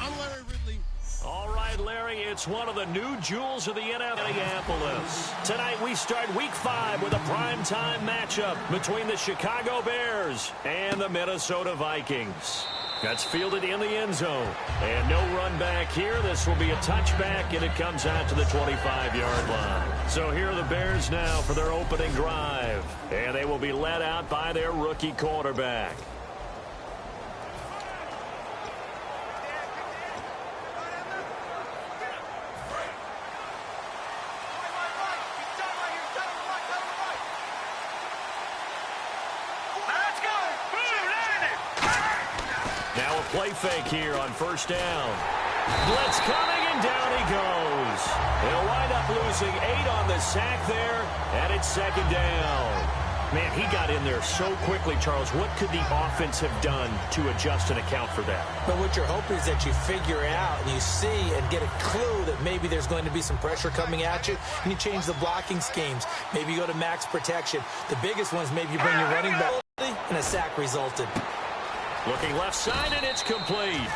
I'm Larry Ridley. All right, Larry, it's one of the new jewels of the NFL, Minneapolis. Tonight we start Week 5 with a primetime matchup between the Chicago Bears and the Minnesota Vikings. That's fielded in the end zone. And no run back here. This will be a touchback, and it comes out to the 25-yard line. So here are the Bears now for their opening drive. And they will be led out by their rookie quarterback. Play fake here on first down. Blitz coming, and down he goes. They'll wind up losing 8 on the sack there, and it's second down. Man, he got in there so quickly, Charles. What could the offense have done to adjust and account for that? But what you're hoping is that you figure out and you see and get a clue that maybe there's going to be some pressure coming at you, and you change the blocking schemes. Maybe you go to max protection. The biggest one is maybe you bring your running back, and a sack resulted. Looking left side, and it's complete.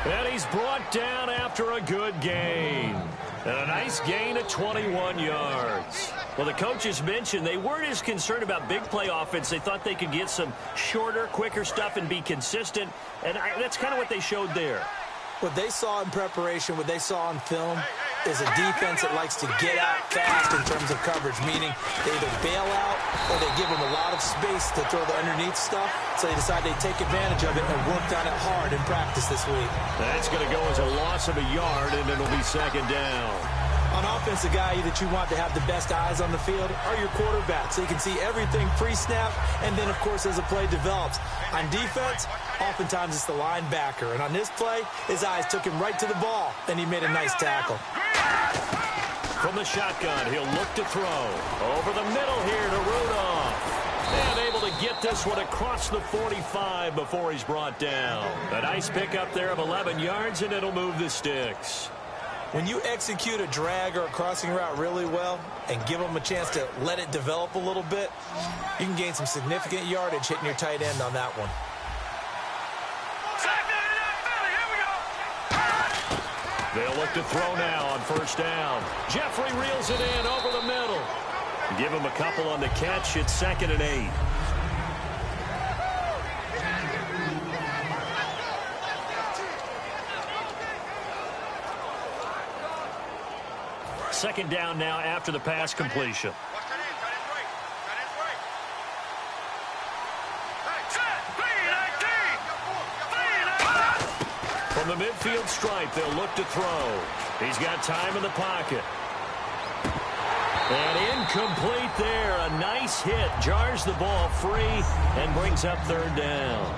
And he's brought down after a good gain. And a nice gain of 21 yards. Well, the coaches mentioned they weren't as concerned about big play offense. They thought they could get some shorter, quicker stuff and be consistent. And that's kind of what they showed there. What they saw in preparation, what they saw on film, is a defense that likes to get out fast in terms of coverage, meaning they either bail out or they give them a lot of space to throw the underneath stuff, so they decide they take advantage of it and worked on it hard in practice this week. That's going to go as a loss of a yard, and it'll be second down. On offense, the guy that you want to have the best eyes on the field are your quarterbacks, so you can see everything pre-snap, and then, of course, as the play develops. On defense, oftentimes it's the linebacker, and on this play, his eyes took him right to the ball, and he made a nice tackle. From the shotgun, he'll look to throw. Over the middle here to Rudolph. And able to get this one across the 45 before he's brought down. A nice pickup there of 11 yards, and it'll move the sticks. When you execute a drag or a crossing route really well and give them a chance to let it develop a little bit, you can gain some significant yardage hitting your tight end on that one. They'll look to throw now on first down. Jeffrey reels it in over the middle. Give him a couple on the catch. It's 2nd and 8. Second down now after the pass completion. From the midfield stripe, they'll look to throw. He's got time in the pocket. And incomplete there. A nice hit. Jars the ball free and brings up third down.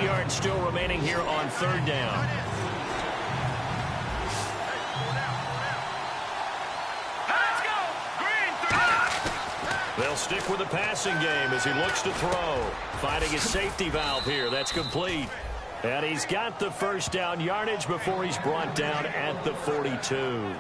Yards still remaining here on third down. Let's go. Green. They'll stick with the passing game as he looks to throw. Finding his safety valve here. That's complete. And he's got the first down yardage before he's brought down at the 42.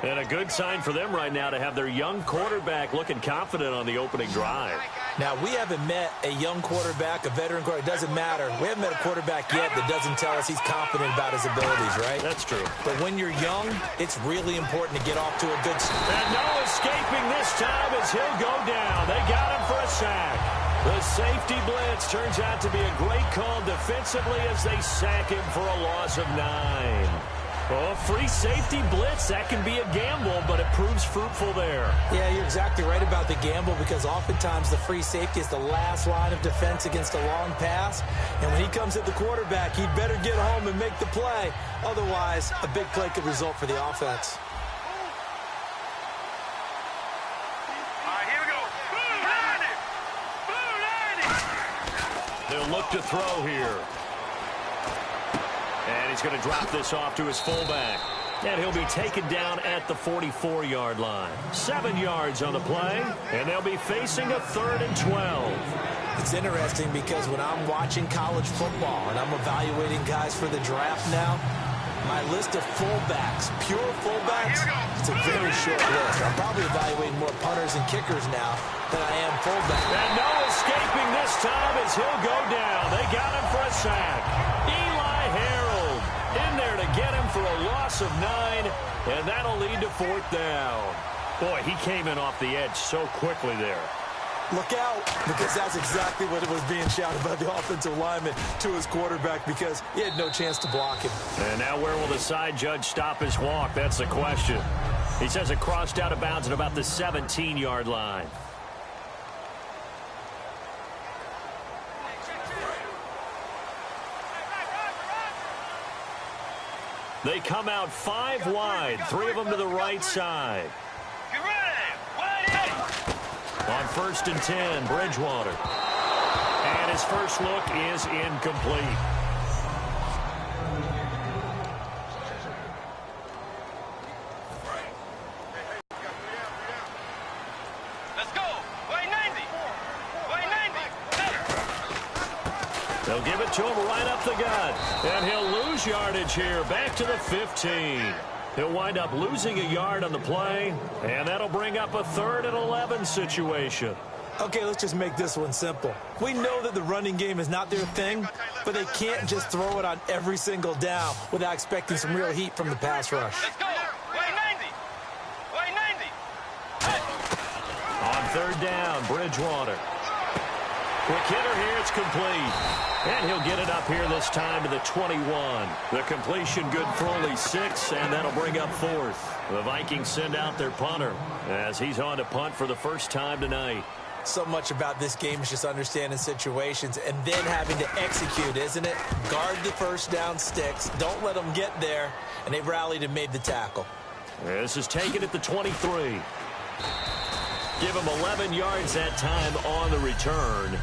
And a good sign for them right now to have their young quarterback looking confident on the opening drive. Now, we haven't met a young quarterback, a veteran quarterback. It doesn't matter. We haven't met a quarterback yet that doesn't tell us he's confident about his abilities, right? That's true. But when you're young, it's really important to get off to a good start. And no escaping this time as he'll go down. They got him for a sack. The safety blitz turns out to be a great call defensively as they sack him for a loss of 9. Oh, free safety blitz, that can be a gamble, but it proves fruitful there. Yeah, you're exactly right about the gamble because oftentimes the free safety is the last line of defense against a long pass. And when he comes at the quarterback, he'd better get home and make the play. Otherwise, a big play could result for the offense. All right, here we go. They'll look to throw here. he's going to drop this off to his fullback. And he'll be taken down at the 44-yard line. 7 yards on the play, and they'll be facing a 3rd and 12. It's interesting because when I'm watching college football and I'm evaluating guys for the draft now, my list of fullbacks, pure fullbacks, it's a very short list. I'm probably evaluating more punters and kickers now than I am fullbacks. And no escaping this time as he'll go down. They got him for a sack. Eli Harold in there to get him for a loss of 9, and that'll lead to 4th down. Boy, he came in off the edge so quickly there. Look out, because that's exactly what it was being shouted by the offensive lineman to his quarterback because he had no chance to block him. And now where will the side judge stop his walk? That's the question. He says it crossed out of bounds at about the 17-yard line. They come out 5 wide, 3 of them to the right side. Get ready. Wide in. On 1st and 10, Bridgewater. And his first look is incomplete. Let's go. Wide 90. Wide 90. They'll give it to him right up the gut. And he'll lose yardage here, back to the 15. He'll wind up losing a yard on the play, and that'll bring up a 3rd and 11 situation. Okay, let's just make this one simple. We know that the running game is not their thing, but they can't just throw it on every single down without expecting some real heat from the pass rush. Let's go. Wide 90. Wide 90. On 3rd down, Bridgewater. Quick hitter here, it's complete. And he'll get it up here this time to the 21. The completion good for only 6, and that'll bring up 4th. The Vikings send out their punter as he's on to punt for the first time tonight. So much about this game is just understanding situations and then having to execute, isn't it? Guard the first down sticks. Don't let them get there. And they rallied and made the tackle. This is taken at the 23. Give him 11 yards that time on the return.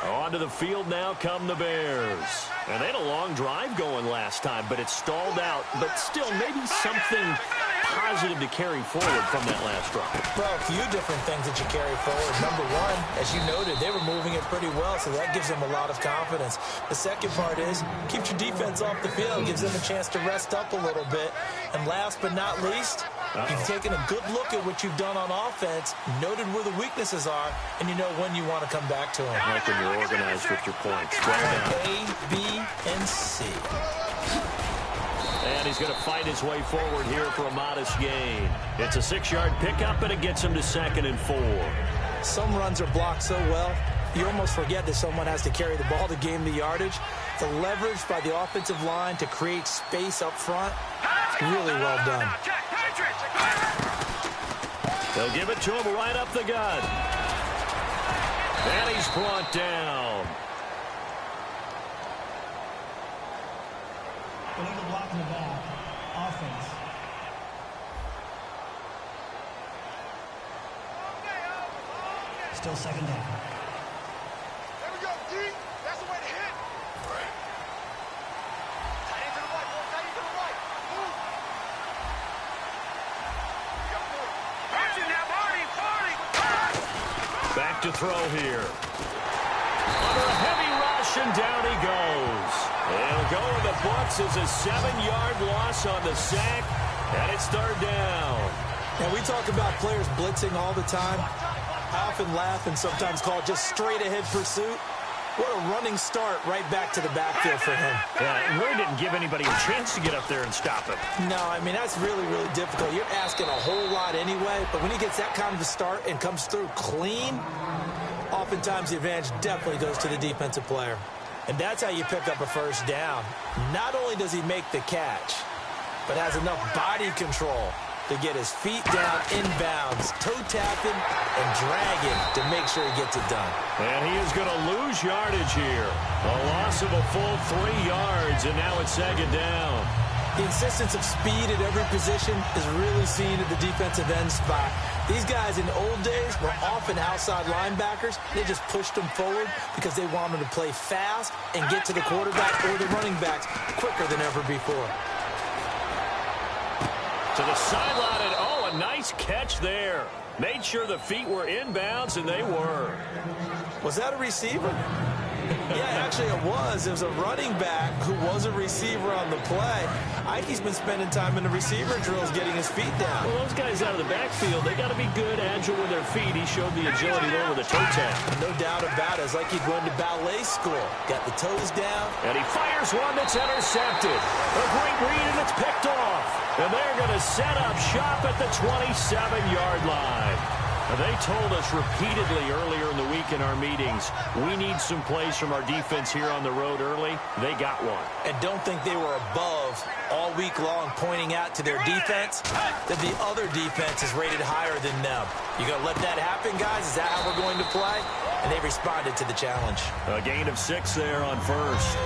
Onto the field now come the Bears. And they had a long drive going last time, but it stalled out. But still, maybe something positive to carry forward from that last drive. Well, a few different things that you carry forward. Number one, as you noted, they were moving it pretty well, so that gives them a lot of confidence. The second part is, keeps your defense off the field, gives them a chance to rest up a little bit. And last but not least, you've taken a good look at what you've done on offense, noted where the weaknesses are, and you know when you want to come back to them. Like when you're organized with your points. A, B, and C. And he's going to fight his way forward here for a modest gain. It's a 6-yard pickup, and it gets him to 2nd and 4. Some runs are blocked so well, you almost forget that someone has to carry the ball to gain the yardage. The leverage by the offensive line to create space up front, really well done. They'll give it to him right up the gut. And he's brought down. Illegal block in the back. Offense. Still 2nd down. There we go, D. That's the way to hit. Right. Tight end to the right. Tight end to the right. Move. Marching now, Barney. Back to throw here. Under a heavy rush, and down he goes. It'll go in the books as a 7-yard loss on the sack, and it's 3rd down. And we talk about players blitzing all the time. I often laugh and sometimes call it just straight-ahead pursuit. What a running start right back to the backfield for him. Yeah, it really didn't give anybody a chance to get up there and stop him. No, I mean, that's really, really difficult. You're asking a whole lot anyway, but when he gets that kind of a start and comes through clean, oftentimes the advantage definitely goes to the defensive player. And that's how you pick up a first down. Not only does he make the catch, but has enough body control to get his feet down inbounds, toe tapping and dragging to make sure he gets it done. And he is going to lose yardage here. A loss of a full 3 yards, and now it's 2nd down. The insistence of speed at every position is really seen at the defensive end spot. These guys in the old days were often outside linebackers. They just pushed them forward because they wanted to play fast and get to the quarterback or the running backs quicker than ever before. To the sideline, and oh, a nice catch there. Made sure the feet were inbounds, and they were. Was that a receiver? Yeah, actually it was. It was a running back who was a receiver on the play. Ikey's been spending time in the receiver drills getting his feet down. Well, those guys out of the backfield, they got to be good, agile with their feet. He showed the agility there with a toe tap. No doubt about it. It's like he'd gone to ballet school. Got the toes down. And he fires one that's intercepted. A great read, and it's picked off. And they're going to set up shop at the 27-yard line. They told us repeatedly earlier in the week in our meetings, we need some plays from our defense here on the road early. They got one. And don't think they were above all week long pointing out to their defense that the other defense is rated higher than them. You going to let that happen, guys? Is that how we're going to play? And they responded to the challenge. A gain of 6 there on first.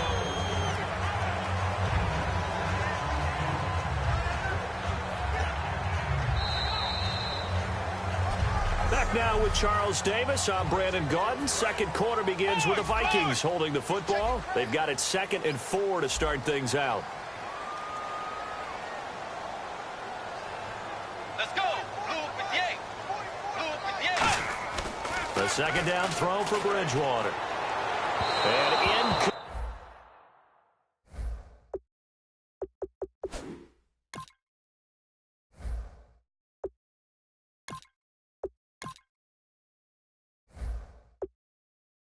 Back now with Charles Davis. I'm Brandon Gaudin. Second quarter begins with the Vikings holding the football. They've got it 2nd and 4 to start things out. Let's go. Blue 58. Blue 58. The second down throw for Bridgewater. And in.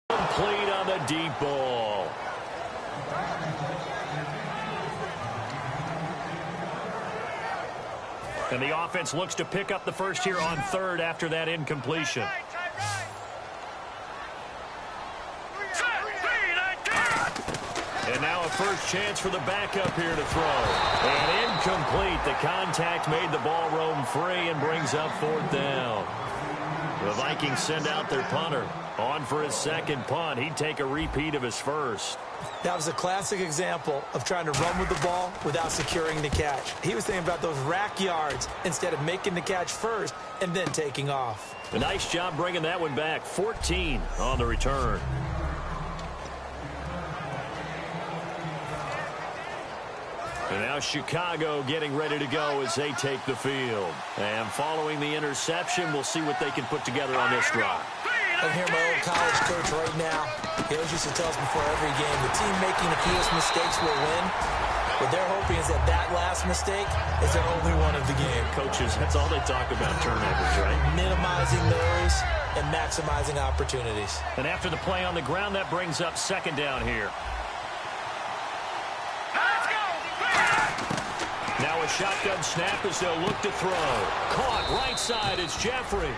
Complete on the deep ball. And the offense looks to pick up the first here on 3rd after that incompletion. And now a first chance for the backup here to throw. And incomplete. The contact made the ball roam free and brings up 4th down. The Vikings send out their punter. On for his second punt. He'd take a repeat of his first. That was a classic example of trying to run with the ball without securing the catch. He was thinking about those rack yards instead of making the catch first and then taking off. A nice job bringing that one back. 14 on the return. And now Chicago getting ready to go as they take the field. And following the interception, we'll see what they can put together on this drive. I hear my old college coach right now. He always used to tell us before every game, the team making the fewest mistakes will win. What they're hoping is that that last mistake is their only one of the game. Coaches, that's all they talk about, turnovers, right? Minimizing those and maximizing opportunities. And after the play on the ground, that brings up 2nd down here. Now a shotgun snap as they'll look to throw. Caught right side, it's Jeffrey.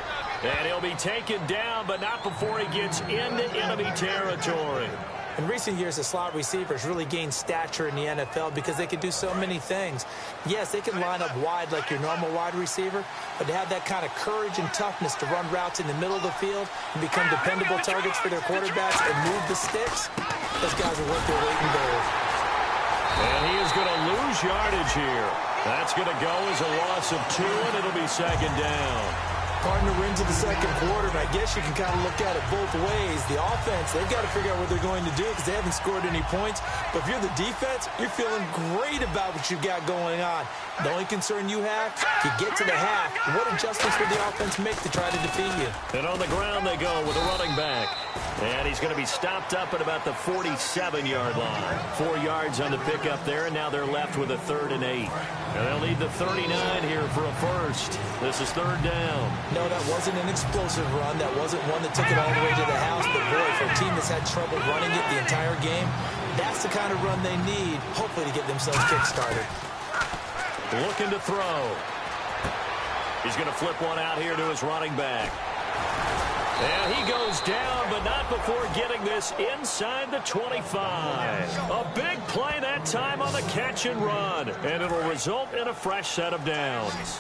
And he'll be taken down, but not before he gets into enemy territory. In recent years, the slot receivers really gained stature in the NFL because they can do so many things. Yes, they can line up wide like your normal wide receiver, but to have that kind of courage and toughness to run routes in the middle of the field and become dependable targets for their quarterbacks and move the sticks, those guys are worth their weight in gold. And he is going to lose yardage here. That's going to go as a loss of 2, and it'll be 2nd down. Partner into the second quarter, and I guess you can kind of look at it both ways. The offense, they've got to figure out what they're going to do because they haven't scored any points. But if you're the defense, you're feeling great about what you've got going on. The only concern you have, you get to the half. What adjustments will the offense make to try to defeat you? And on the ground they go with a running back. And he's going to be stopped up at about the 47-yard line. 4 yards on the pickup there, and now they're left with a 3rd and 8. And they'll need the 39 here for a first. This is 3rd down. No, that wasn't an explosive run. That wasn't one that took it all the way to the house. But, boy, for a team that's had trouble running it the entire game, that's the kind of run they need, hopefully, to get themselves kick-started. Looking to throw. He's going to flip one out here to his running back. And he goes down, but not before getting this inside the 25. A big play that time on the catch and run. And it'll result in a fresh set of downs.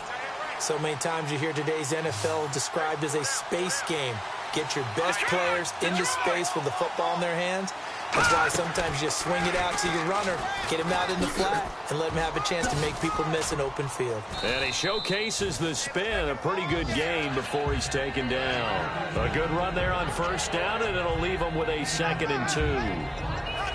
So many times you hear today's NFL described as a space game. Get your best players into space with the football in their hands. That's why sometimes you just swing it out to your runner, get him out in the flat, and let him have a chance to make people miss an open field. And he showcases the spin, a pretty good gain before he's taken down. A good run there on first down, and it'll leave him with a 2nd and 2.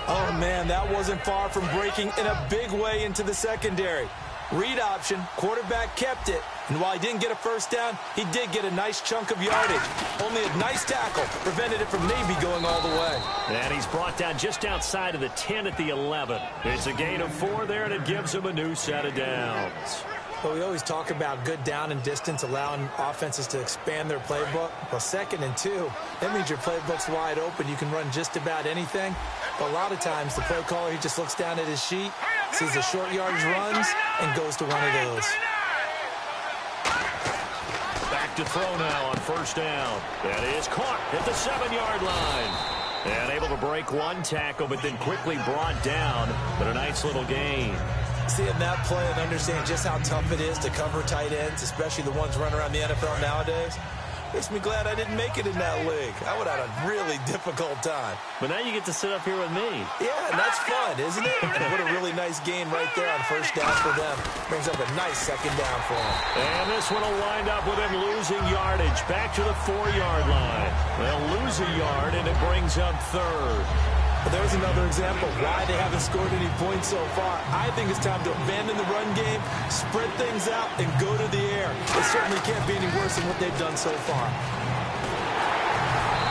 Oh, man, that wasn't far from breaking in a big way into the secondary. Read option, quarterback kept it, and while he didn't get a first down, he did get a nice chunk of yardage. Only a nice tackle prevented it from maybe going all the way. And he's brought down just outside of the 10 at the 11. It's a gain of 4 there, and it gives him a new set of downs. Well, we always talk about good down and distance, allowing offenses to expand their playbook. Well, 2nd and 2, that means your playbook's wide open. You can run just about anything. But a lot of times, the play caller, he just looks down at his sheet, sees the short yardage runs, and goes to one of those. Back to throw now on first down. That is caught at the 7-yard line. And able to break one tackle, but then quickly brought down. But a nice little gain. Seeing that play and understanding just how tough it is to cover tight ends, especially the ones running around the NFL nowadays, makes me glad I didn't make it in that league. I would have had a really difficult time. But now you get to sit up here with me. Yeah, and that's fun, isn't it? And what a really nice gain right there on first down for them. Brings up a nice 2nd down for them. And this one will wind up with him losing yardage. Back to the 4-yard line. They'll lose a yard, and it brings up 3rd. But there's another example of why they haven't scored any points so far. I think it's time to abandon the run game, spread things out, and go to the air. It certainly can't be any worse than what they've done so far.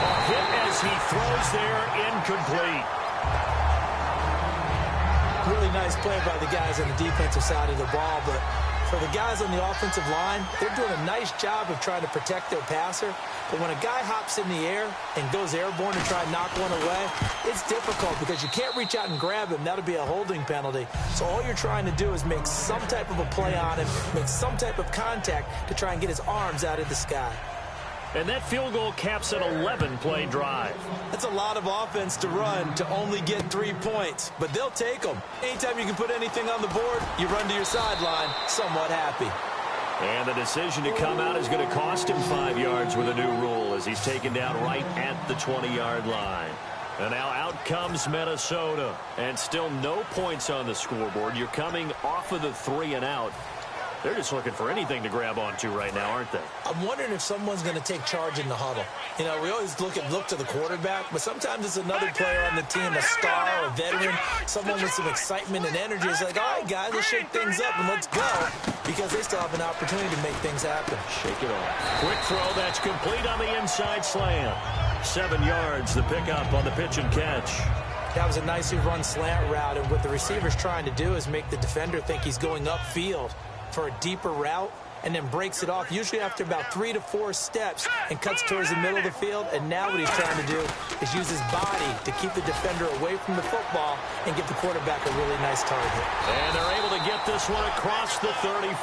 A hit as he throws there, incomplete. Really nice play by the guys on the defensive side of the ball, but for the guys on the offensive line, they're doing a nice job of trying to protect their passer. But when a guy hops in the air and goes airborne to try and knock one away, it's difficult because you can't reach out and grab him. That'll be a holding penalty. So all you're trying to do is make some type of a play on him, make some type of contact to try and get his arms out of the sky. And that field goal caps an 11-play drive. That's a lot of offense to run to only get 3 points, but they'll take them. Anytime you can put anything on the board, you run to your sideline somewhat happy. And the decision to come out is going to cost him 5 yards with a new rule as he's taken down right at the 20-yard line. And now out comes Minnesota. And still no points on the scoreboard. You're coming off of the 3 and out. They're just looking for anything to grab onto right now, aren't they? I'm wondering if someone's going to take charge in the huddle. You know, we always look to the quarterback, but sometimes it's another player on the team, a star, a veteran, someone with some excitement and energy. It's like, all right, guys, let's shake things up and let's go, because they still have an opportunity to make things happen. Shake it off. Quick throw, that's complete on the inside slant. 7 yards, the pickup on the pitch and catch. That was a nicely run slant route, and what the receiver's trying to do is make the defender think he's going upfield for a deeper route, and then breaks it off, usually after about 3 to 4 steps, and cuts towards the middle of the field. And now what he's trying to do is use his body to keep the defender away from the football and give the quarterback a really nice target. And they're able to get this one across the 35.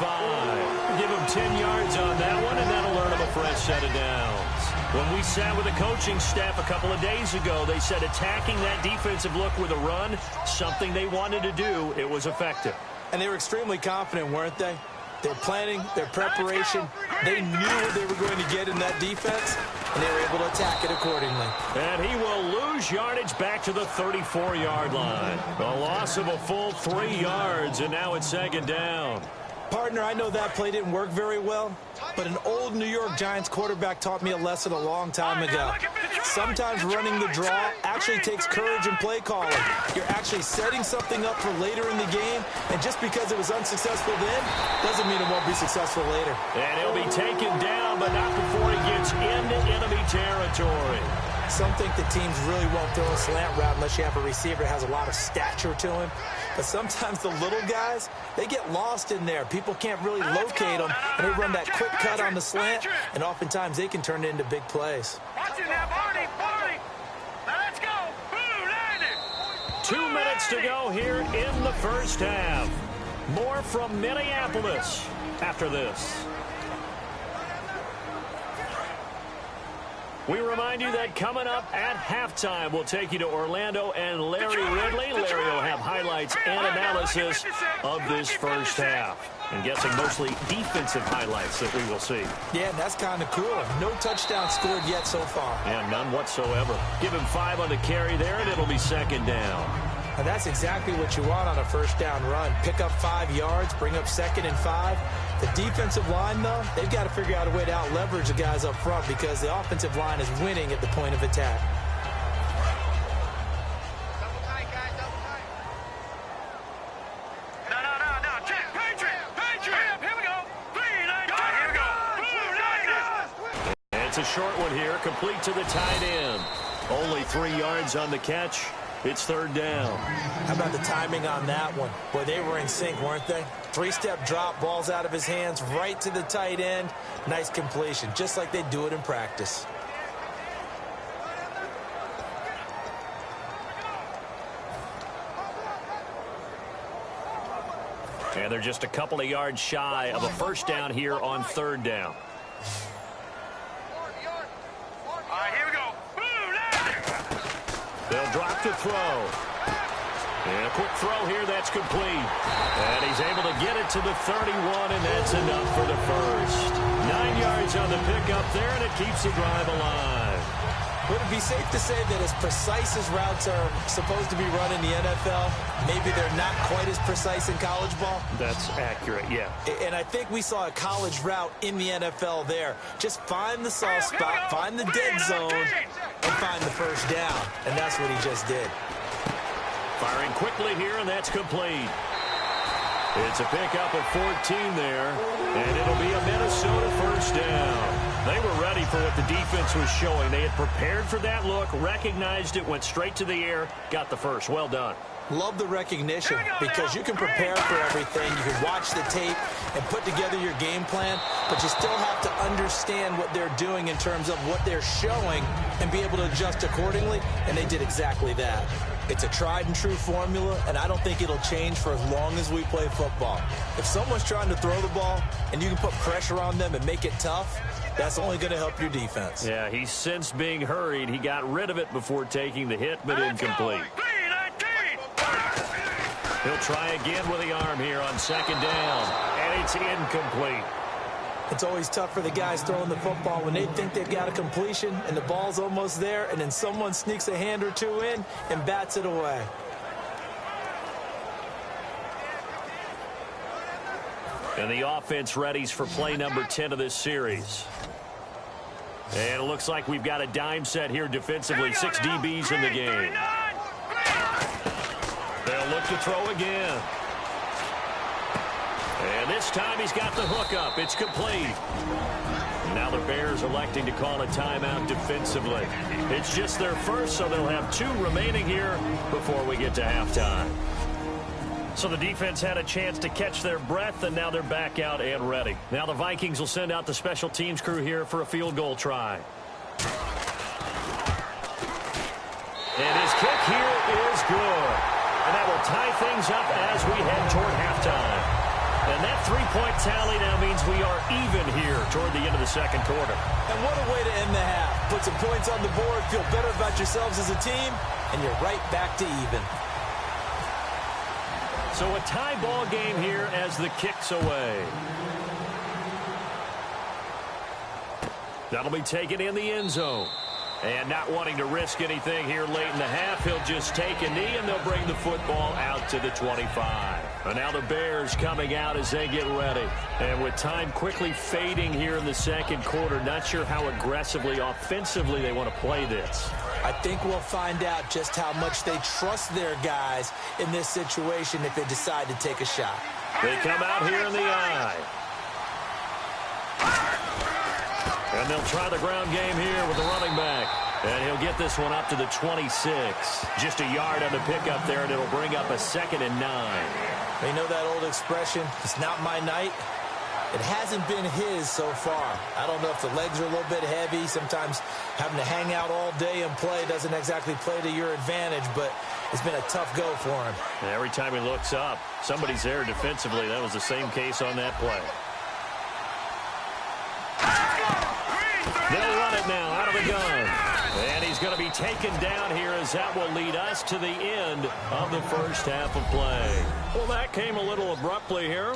Give him 10 yards on that one, and that'll earn him a fresh set of downs. When we sat with the coaching staff a couple of days ago, they said attacking that defensive look with a run, something they wanted to do, it was effective. And they were extremely confident, weren't they? Their planning, their preparation, they knew what they were going to get in that defense, and they were able to attack it accordingly. And he will lose yardage back to the 34-yard line. A loss of a full 3 yards, and now it's 2nd down. Partner, I know that play didn't work very well, but an old New York Giants quarterback taught me a lesson a long time ago. Sometimes running the draw actually takes courage and play calling. You're actually setting something up for later in the game, and just because it was unsuccessful then doesn't mean it won't be successful later. And he'll be taken down, but not before he gets into enemy territory. Some think the teams really won't throw a slant route unless you have a receiver that has a lot of stature to him. But sometimes the little guys, they get lost in there. People can't really locate them, and they run that quick cut on the slant, and oftentimes they can turn it into big plays. Watch it now, Barney. Now let's go. Boo, landed. 2 minutes to go here in the first half. More from Minneapolis after this. We remind you that coming up at halftime, we'll take you to Orlando and Larry Ridley. Larry will have highlights and analysis of this first half. I'm guessing mostly defensive highlights that we will see. Yeah, and that's kind of cool. No touchdown scored yet so far. Yeah, none whatsoever. Give him 5 on the carry there, and it'll be second down. And that's exactly what you want on a first down run. Pick up 5 yards, bring up 2nd and 5. The defensive line, though, they've got to figure out a way to out-leverage the guys up front because the offensive line is winning at the point of attack. Double tight, guys, double tight. No. Check. Patriot. Here we go. 3-9. Here we go. And it's a short one here, complete to the tight end. Only 3 yards on the catch. It's third down. How about the timing on that one? Boy, they were in sync, weren't they? 3-step drop, balls out of his hands, right to the tight end. Nice completion, just like they do it in practice. And they're just a couple of yards shy of a first down here on third down. All right, here we go. They'll drop to throw. And a quick throw here, that's complete. And he's able to get it to the 31, and that's enough for the first. 9 yards on the pickup there, and it keeps the drive alive. Would it be safe to say that as precise as routes are supposed to be run in the NFL, maybe they're not quite as precise in college ball? That's accurate, yeah. And I think we saw a college route in the NFL there. Just find the soft spot, find the dead zone, and find the first down. And that's what he just did. Firing quickly here, and that's complete. It's a pickup of 14 there, and it'll be a Minnesota first down. They were ready for what the defense was showing. They had prepared for that look, recognized it, went straight to the air, got the first. Well done. Love the recognition because you can prepare for everything. You can watch the tape and put together your game plan, but you still have to understand what they're doing in terms of what they're showing and be able to adjust accordingly, and they did exactly that. It's a tried-and-true formula, and I don't think it'll change for as long as we play football. If someone's trying to throw the ball and you can put pressure on them and make it tough, that's only going to help your defense. Yeah, he's since being hurried. He got rid of it before taking the hit, but incomplete. He'll try again with the arm here on second down, and it's incomplete. It's always tough for the guys throwing the football when they think they've got a completion and the ball's almost there, and then someone sneaks a hand or two in and bats it away. And the offense readies for play number 10 of this series. And it looks like we've got a dime set here defensively. 6 DBs in the game. They'll look to throw again. And this time he's got the hook up. It's complete. Now the Bears electing to call a timeout defensively. It's just their first, so they'll have 2 remaining here before we get to halftime. So the defense had a chance to catch their breath, and now they're back out and ready. Now the Vikings will send out the special teams crew here for a field goal try. And his kick here is good. And that will tie things up as we head toward halftime. And that 3-point tally now means we are even here toward the end of the second quarter. And what a way to end the half. Put some points on the board, feel better about yourselves as a team, and you're right back to even. So a tie ball game here as the kick's away. That'll be taken in the end zone. And not wanting to risk anything here late in the half, he'll just take a knee, and they'll bring the football out to the 25. And now the Bears coming out as they get ready. And with time quickly fading here in the second quarter, not sure how aggressively, offensively they want to play this. I think we'll find out just how much they trust their guys in this situation if they decide to take a shot. They come out here in the eye. And they'll try the ground game here with the running back. And he'll get this one up to the 26. Just a yard on the pickup there, and it'll bring up a 2nd and 9. You know that old expression, it's not my night? It hasn't been his so far. I don't know if the legs are a little bit heavy. Sometimes having to hang out all day and play doesn't exactly play to your advantage, but it's been a tough go for him. And every time he looks up, somebody's there defensively. That was the same case on that play. They'll run it now out of the gun. And he's going to be taken down here as that will lead us to the end of the first half of play. Well, that came a little abruptly here.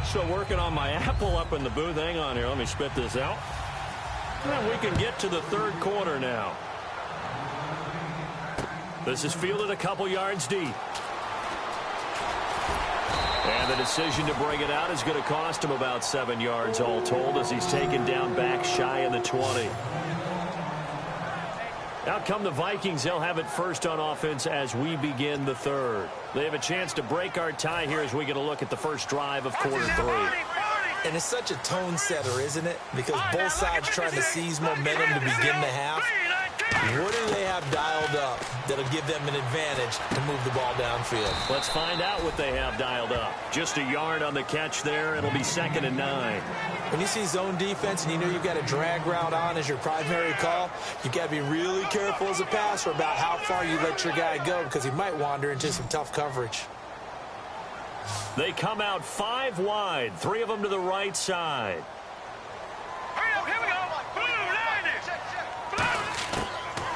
Still working on my apple up in the booth. Hang on here. Let me spit this out. And we can get to the third quarter now. This is fielded a couple yards deep. And the decision to bring it out is going to cost him about 7 yards all told as he's taken down back shy of the 20. Out come the Vikings. They'll have it first on offense as we begin the third. They have a chance to break our tie here as we get a look at the first drive of quarter 3. And it's such a tone setter, isn't it? Because both sides trying to seize momentum to begin the half. What do they have dialed up that'll give them an advantage to move the ball downfield? Let's find out what they have dialed up. Just a yard on the catch there. It'll be 2nd and 9. When you see zone defense and you know you've got a drag route on as your primary call, you've got to be really careful as a passer about how far you let your guy go because he might wander into some tough coverage. They come out 5 wide, 3 of them to the right side. Here we go.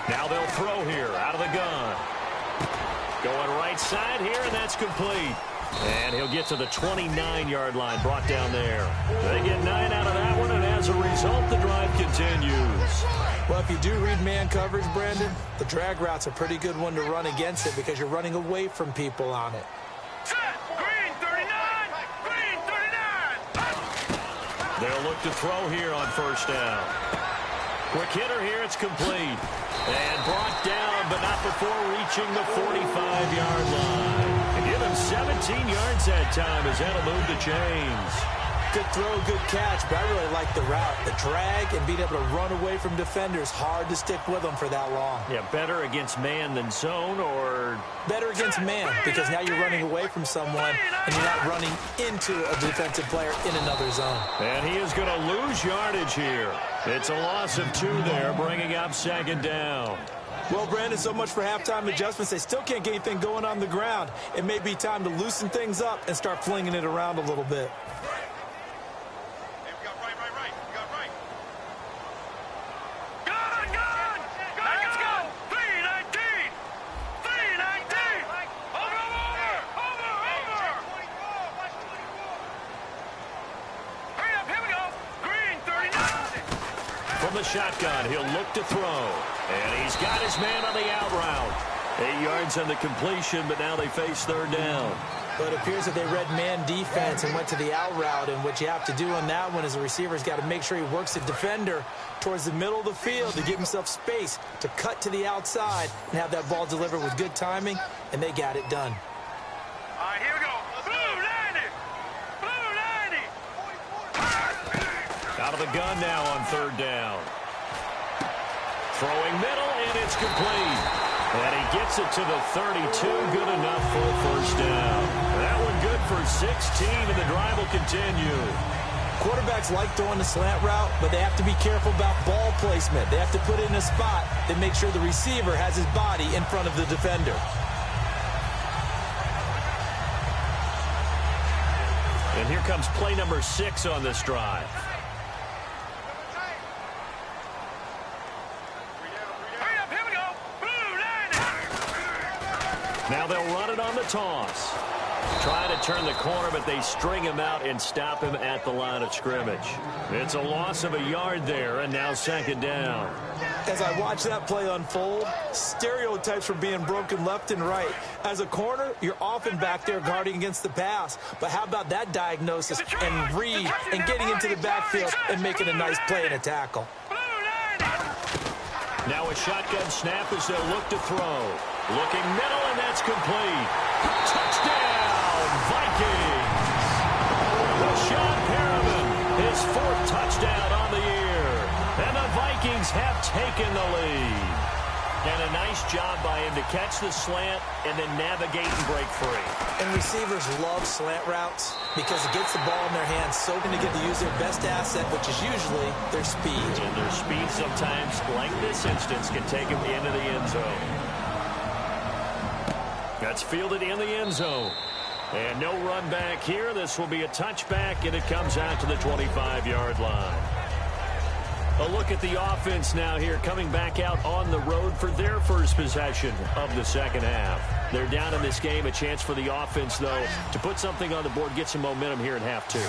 Now they'll throw here out of the gun. Going right side here, and that's complete. And he'll get to the 29-yard line, brought down there. They get 9 out of that one, and as a result, the drive continues. Well, if you do read man coverage, Brandon, the drag route's a pretty good one to run against it because you're running away from people on it. Green 39! Green 39! They'll look to throw here on first down. Quick hitter here, it's complete. And brought down, but not before reaching the 45-yard line. And give him 17 yards that time as that'll move the chains. Good throw, good catch, but I really like the route. The drag and being able to run away from defenders, hard to stick with them for that long. Yeah, better against man than zone, or... Better against man, because now you're running away from someone and you're not running into a defensive player in another zone. And he is going to lose yardage here. It's a loss of 2 there, bringing up 2nd down. Well, Brandon, so much for halftime adjustments. They still can't get anything going on the ground. It may be time to loosen things up and start flinging it around a little bit. Shotgun, he'll look to throw. And he's got his man on the out route. 8 yards on the completion, but now they face 3rd down. But it appears that they read man defense and went to the out route, and what you have to do on that one is the receiver's got to make sure he works the defender towards the middle of the field to give himself space to cut to the outside and have that ball delivered with good timing, and they got it done. All right, here we go. Blue 90! Blue 90! Out of the gun now on 3rd down. Throwing middle, and it's complete. And he gets it to the 32. Good enough for a first down. That one good for 16, and the drive will continue. Quarterbacks like throwing the slant route, but they have to be careful about ball placement. They have to put it in a spot that makes sure the receiver has his body in front of the defender. And here comes play number 6 on this drive. Now they'll run it on the toss. Trying to turn the corner, but they string him out and stop him at the line of scrimmage. It's a loss of a yard there, and now 2nd down. As I watch that play unfold, stereotypes were being broken left and right. As a corner, you're often back there guarding against the pass. But how about that diagnosis and read and getting into the backfield and making a nice play and a tackle? Now a shotgun snap as they'll look to throw. Looking middle, and that's complete. Touchdown, Vikings! Rashawn Perriman, his 4th touchdown on the year. And the Vikings have taken the lead. And a nice job by him to catch the slant and then navigate and break free. And receivers love slant routes because it gets the ball in their hands so they get to use their best asset, which is usually their speed. And their speed sometimes, like this instance, can take them into the end zone. That's fielded in the end zone. And no run back here. This will be a touchback, and it comes out to the 25-yard line. A look at the offense now here, coming back out on the road for their first possession of the second half. They're down in this game. A chance for the offense, though, to put something on the board, get some momentum here in half two.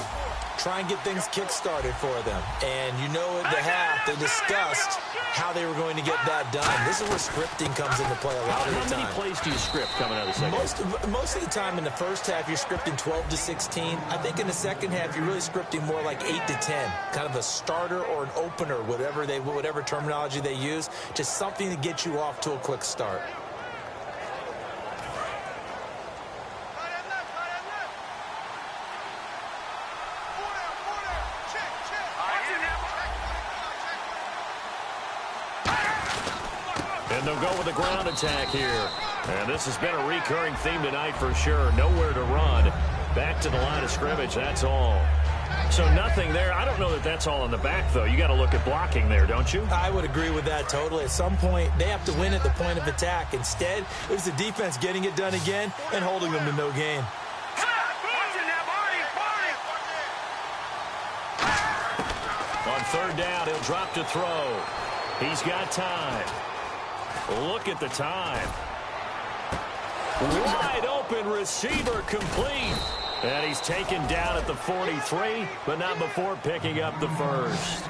Try and get things kick-started for them. And you know at the half, they discussed how they were going to get that done. This is where scripting comes into play a lot of the time. How many plays do you script coming out of the second half? Most of the time in the first half, you're scripting 12 to 16. I think in the second half, you're really scripting more like 8 to 10. Kind of a starter or an opener, whatever terminology they use. Just something to get you off to a quick start. And they'll go with a ground attack here. And this has been a recurring theme tonight for sure. Nowhere to run. Back to the line of scrimmage, that's all. So nothing there. I don't know that that's all in the back, though. You got to look at blocking there, don't you? I would agree with that totally. At some point, they have to win at the point of attack. Instead, it was the defense getting it done again and holding them to no gain. On third down, he'll drop to throw. He's got time. Look at the time. Wide open receiver complete. And he's taken down at the 43, but not before picking up the first.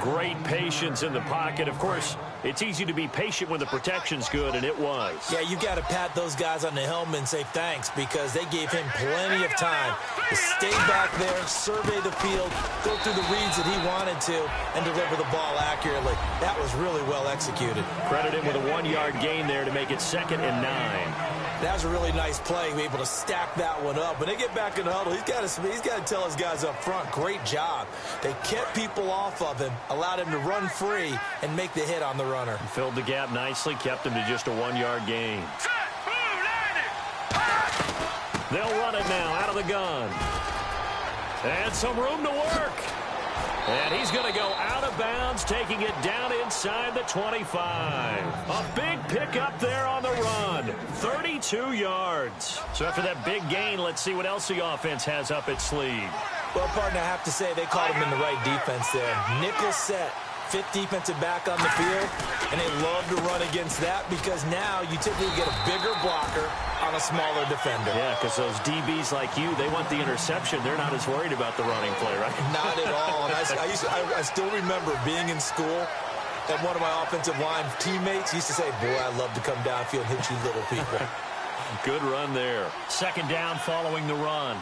Great patience in the pocket. Of course, it's easy to be patient when the protection's good, and it was. Yeah, you got to pat those guys on the helmet and say thanks because they gave him plenty of time to stay back there, survey the field, go through the reads that he wanted to, and deliver the ball accurately. That was really well executed. Credit him with a 1-yard gain there to make it 2nd and 9. That was a really nice play, able to stack that one up. When they get back in the huddle, he's got to tell his guys up front, great job. They kept people off of him, allowed him to run free, and make the hit on the runner. Filled the gap nicely, kept him to just a 1-yard gain. They'll run it now out of the gun. And some room to work. And he's going to go out of bounds, taking it down inside the 25. A big pickup there on the run. 32 yards. So after that big gain, let's see what else the offense has up its sleeve. Well, partner, I have to say they caught him in the right defense there. Nickel set. 5th defensive back on the field, and they love to run against that because now you typically get a bigger blocker on a smaller defender. Yeah, because those DBs like you, they want the interception. They're not as worried about the running play, right? Not at all. And I still remember being in school, and one of my offensive line teammates used to say, boy, I love to come downfield and hit you little people. Good run there. 2nd down following the run.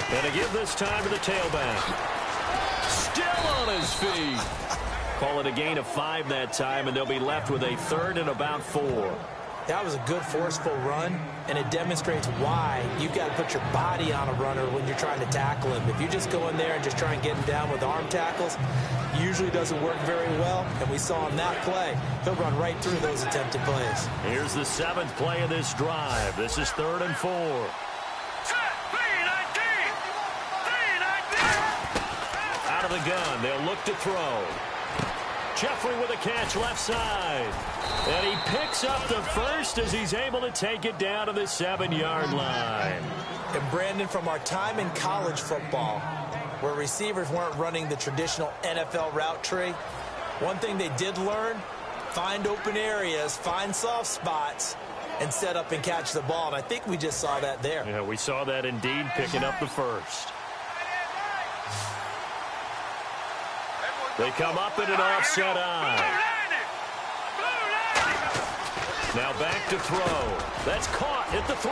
And to give this time to the tailback. Still on his feet. Call it a gain of 5 that time, and they'll be left with a 3rd and about 4. That was a good, forceful run, and it demonstrates why you've got to put your body on a runner when you're trying to tackle him. If you just go in there and just try and get him down with arm tackles, usually doesn't work very well, and we saw on that play, he'll run right through those attempted plays. Here's the 7th play of this drive. This is 3rd and 4. Out of the gun, they'll look to throw. Jeffrey with a catch left side. And he picks up the first as he's able to take it down to the 7-yard line. And Brandon, from our time in college football, where receivers weren't running the traditional NFL route tree, one thing they did learn, find open areas, find soft spots, and set up and catch the ball. And I think we just saw that there. Yeah, we saw that indeed, picking up the first. They come up in an offset eye. Now back to throw. That's caught at the 3.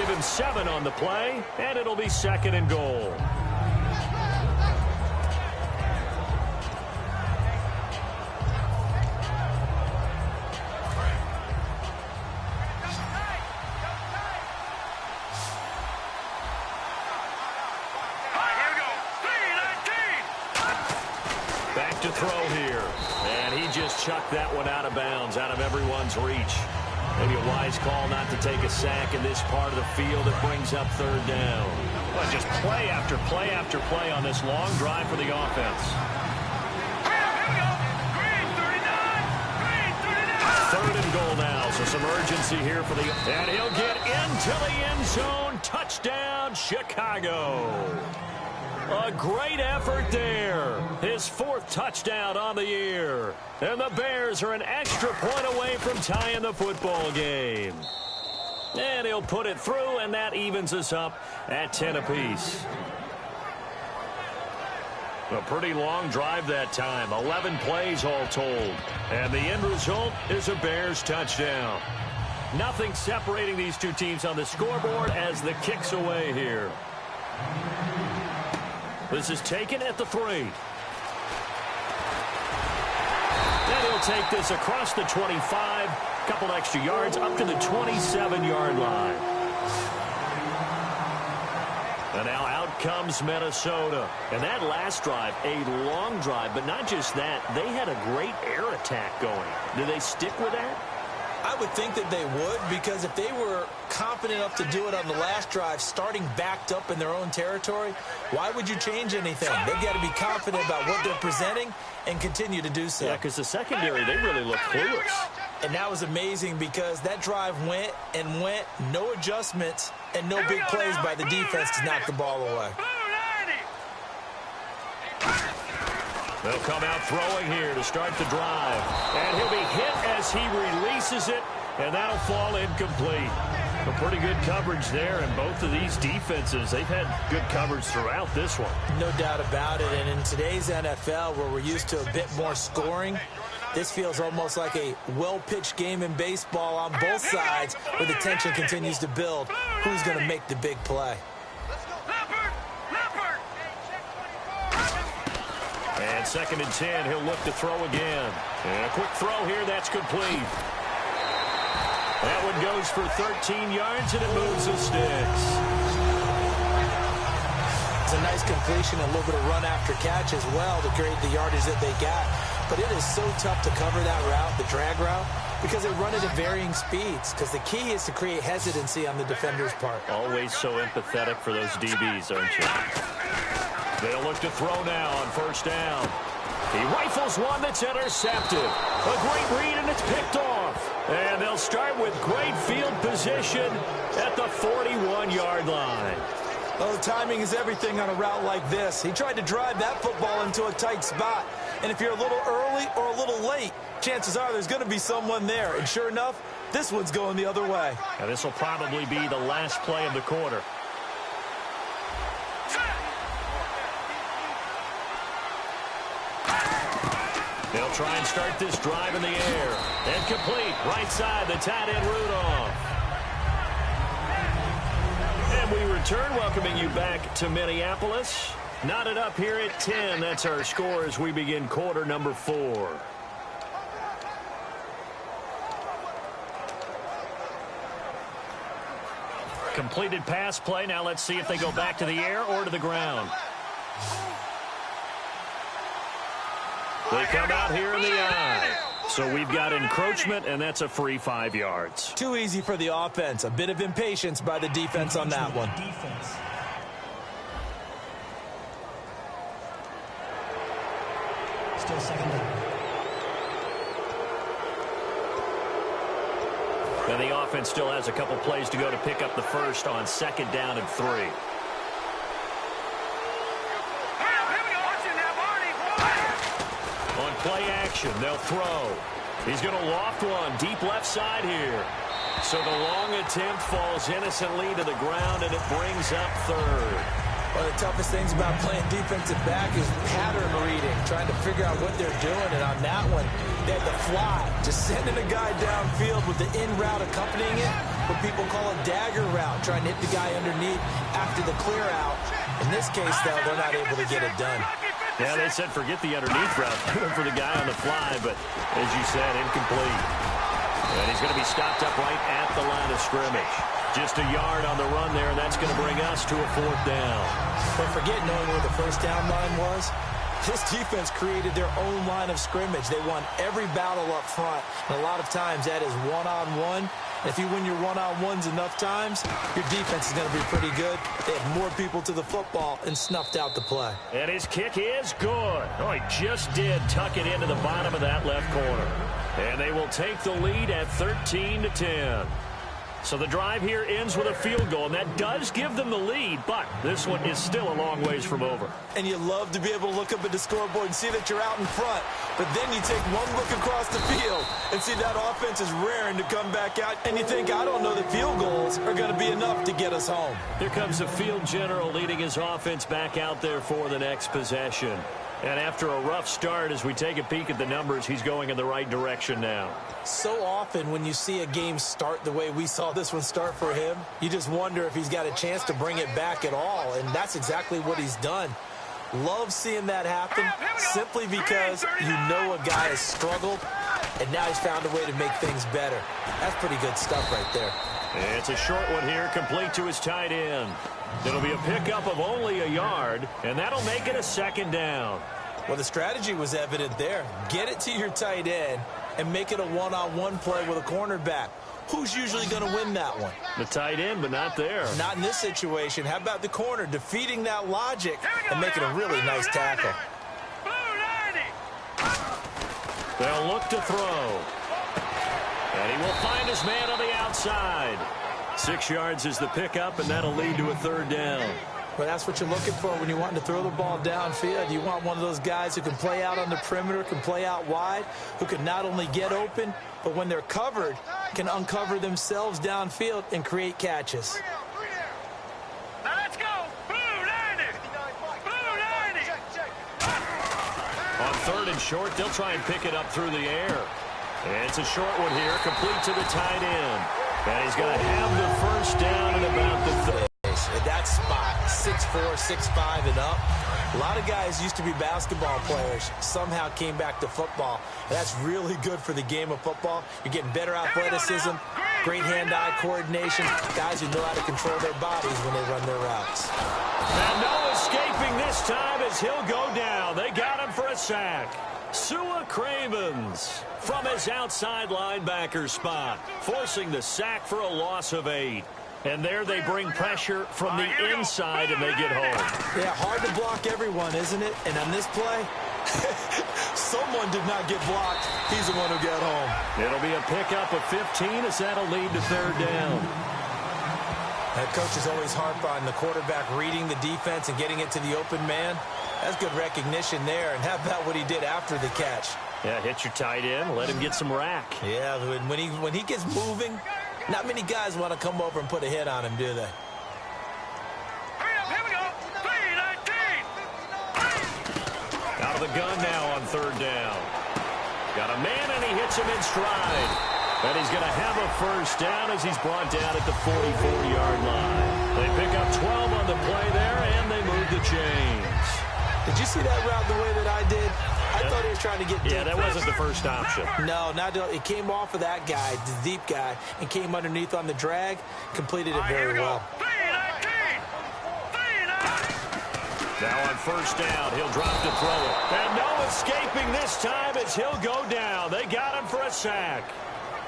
Give him 7 on the play, and it'll be 2nd and goal. To throw here, and he just chucked that one out of bounds, out of everyone's reach. Maybe a wise call not to take a sack in this part of the field. It brings up 3rd down. Well, just play after play after play on this long drive for the offense. 3rd and goal now, so some urgency here for the... And he'll get into the end zone. Touchdown, Chicago. A great effort there. His 4th touchdown on the year. And the Bears are an extra point away from tying the football game. And he'll put it through, and that evens us up at 10 apiece. A pretty long drive that time. 11 plays all told. And the end result is a Bears touchdown. Nothing separating these two teams on the scoreboard as the kick's away here. This is taken at the 3. Then he'll take this across the 25. Couple extra yards up to the 27-yard line. And now out comes Minnesota. And that last drive, a long drive, but not just that. They had a great air attack going. Do they stick with that? I would think that they would, because if they were confident enough to do it on the last drive, starting backed up in their own territory, why would you change anything? They've got to be confident about what they're presenting and continue to do so. Yeah, because the secondary, they really look clueless. And that was amazing because that drive went and went, no adjustments, and no big plays by the defense to knock the ball away. They'll come out throwing here to start the drive. And he'll be hit as he releases it, and that'll fall incomplete. A pretty good coverage there, and both of these defenses, they've had good coverage throughout this one. No doubt about it, and in today's NFL, where we're used to a bit more scoring, this feels almost like a well-pitched game in baseball on both sides, where the tension continues to build. Who's going to make the big play? And 2nd and 10, he'll look to throw again. And a quick throw here, that's complete. That one goes for 13 yards, and it moves the sticks. It's a nice completion, a little bit of run after catch as well to create the yardage that they got. But it is so tough to cover that route, the drag route, because they run it at varying speeds. Because the key is to create hesitancy on the defender's part. Always so empathetic for those DBs, aren't you? They'll look to throw now on 1st down. He rifles one that's intercepted. A great read, and it's picked off. And they'll start with great field position at the 41-yard line. Well, the timing is everything on a route like this. He tried to drive that football into a tight spot. And if you're a little early or a little late, chances are there's going to be someone there. And sure enough, this one's going the other way. Now, this will probably be the last play of the quarter. They'll try and start this drive in the air. And complete. Right side, the tight end Rudolph. And we return, welcoming you back to Minneapolis. Knotted up here at 10. That's our score as we begin quarter number 4. Completed pass play. Now let's see if they go back to the air or to the ground. They come out here in the eye. So we've got encroachment, and that's a free 5 yards. Too easy for the offense. A bit of impatience by the defense on that one. Still 2nd down. And the offense still has a couple plays to go to pick up the first on 2nd down and 3. On play action, they'll throw. He's going to loft one deep left side here. So the long attempt falls innocently to the ground, and it brings up 3rd. One of the toughest things about playing defensive back is pattern reading, trying to figure out what they're doing. And on that one, they had the fly, just sending a guy downfield with the in route accompanying it, what people call a dagger route, trying to hit the guy underneath after the clear out. In this case, though, they're not able to get it done. Yeah, they said forget the underneath route for the guy on the fly, but as you said, incomplete. And he's going to be stopped up right at the line of scrimmage. Just a yard on the run there, and that's going to bring us to a 4th down. But forget knowing where the 1st down line was. This defense created their own line of scrimmage. They won every battle up front, and a lot of times that is one-on-one. And if you win your one-on-ones enough times, your defense is going to be pretty good. They have more people to the football and snuffed out the play. And his kick is good. Oh, he just did tuck it into the bottom of that left corner. And they will take the lead at 13-10. So the drive here ends with a field goal, and that does give them the lead, but this one is still a long ways from over. And you love to be able to look up at the scoreboard and see that you're out in front, but then you take one look across the field and see that offense is raring to come back out, and you think, I don't know that field goals are going to be enough to get us home. Here comes the field general leading his offense back out there for the next possession. And after a rough start, as we take a peek at the numbers, he's going in the right direction now. So often when you see a game start the way we saw this one start for him, you just wonder if he's got a chance to bring it back at all, and that's exactly what he's done. Love seeing that happen simply because you know a guy has struggled, and now he's found a way to make things better. That's pretty good stuff right there. It's a short one here, complete to his tight end. It'll be a pickup of only a yard, and that'll make it a second down. Well, the strategy was evident there. Get it to your tight end and make it a one-on-one play with a cornerback. Who's usually going to win that one? The tight end, but not there. Not in this situation. How about the corner defeating that logic and making a really nice tackle? They'll look to throw. And he will find his man on the outside. 6 yards is the pickup, and that'll lead to a third down. Well, that's what you're looking for when you're wanting to throw the ball downfield. You want one of those guys who can play out on the perimeter, can play out wide, who can not only get open, but when they're covered, can uncover themselves downfield and create catches. Now let's go. Blue 90. Blue 90. On third and short, they'll try and pick it up through the air. And it's a short one here, complete to the tight end. And he's going to have the first down at about the 30. At that spot, 6'4", 6'5", and up. A lot of guys used to be basketball players, somehow came back to football. And that's really good for the game of football. You're getting better athleticism, great hand-eye coordination, guys who know how to control their bodies when they run their routes. And no escaping this time as he'll go down. They got him for a sack. Sua Cravens from his outside linebacker spot, forcing the sack for a loss of 8. And there they bring pressure from the inside, and they get home. Yeah, hard to block everyone, isn't it? And on this play, someone did not get blocked. He's the one who got home. It'll be a pickup of 15 as that'll lead to third down. That coach is always harp on the quarterback reading the defense and getting it to the open man. That's good recognition there. And how about what he did after the catch? Yeah, hit your tight end, let him get some rack. Yeah, when he gets moving, not many guys want to come over and put a hit on him, do they? Hurry up, here we go. 3-19. Out of the gun now on third down. Got a man, and he hits him in stride. And he's going to have a first down as he's brought down at the 44-yard line. They pick up 12 on the play there, and they move the chains. Did you see that route the way that I did? I thought he was trying to get deep. Yeah, that wasn't the first option. No, it came off of that guy, the deep guy, and came underneath on the drag, completed it very well. 3-19. Now on first down, he'll drop to throw it. And no escaping this time as he'll go down. They got him for a sack.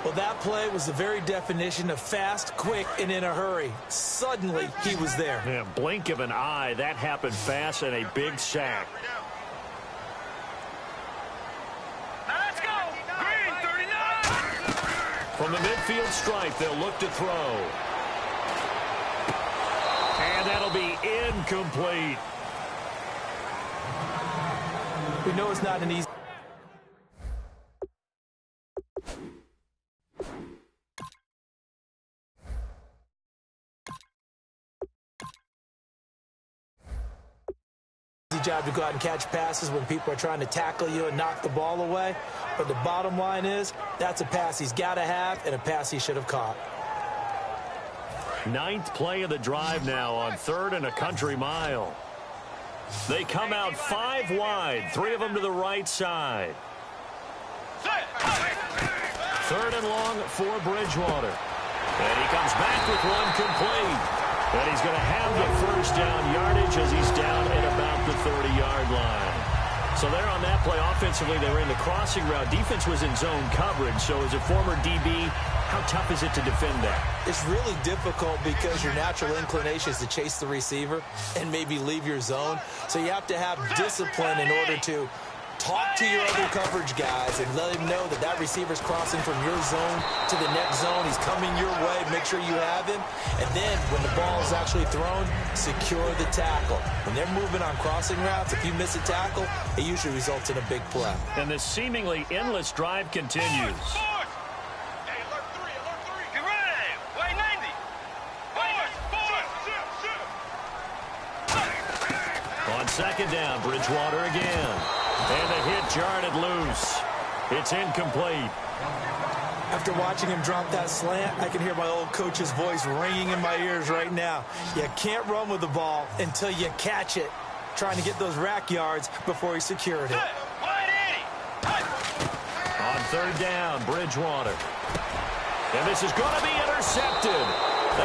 Well, that play was the very definition of fast, quick, and in a hurry. Suddenly, he was there. Yeah, blink of an eye, that happened fast, and a big sack. Now let's go. Green 39. From the midfield stripe, they'll look to throw. And that'll be incomplete. We know it's not an easy job to go out and catch passes when people are trying to tackle you and knock the ball away. But the bottom line is, that's a pass he's got to have and a pass he should have caught. 9th play of the drive now on third and a country mile. They come out 5 wide, 3 of them to the right side. Third and long for Bridgewater. And he comes back with one complete. And he's going to have the first down yardage as he's down at about the 30-yard line. So there on that play, offensively, they ran the crossing route. Defense was in zone coverage. So as a former DB, how tough is it to defend that? It's really difficult because your natural inclination is to chase the receiver and maybe leave your zone. So you have to have discipline in order to Talk to your other coverage guys and let him know that that receiver's crossing from your zone to the next zone. He's coming your way. Make sure you have him. And then when the ball is actually thrown, secure the tackle. When they're moving on crossing routes, if you miss a tackle, it usually results in a big play. And this seemingly endless drive continues. On second down, Bridgewater again. And the hit jarred it loose. It's incomplete. After watching him drop that slant, I can hear my old coach's voice ringing in my ears right now. You can't run with the ball until you catch it. Trying to get those rack yards before he secured it. On third down, Bridgewater. And this is going to be intercepted.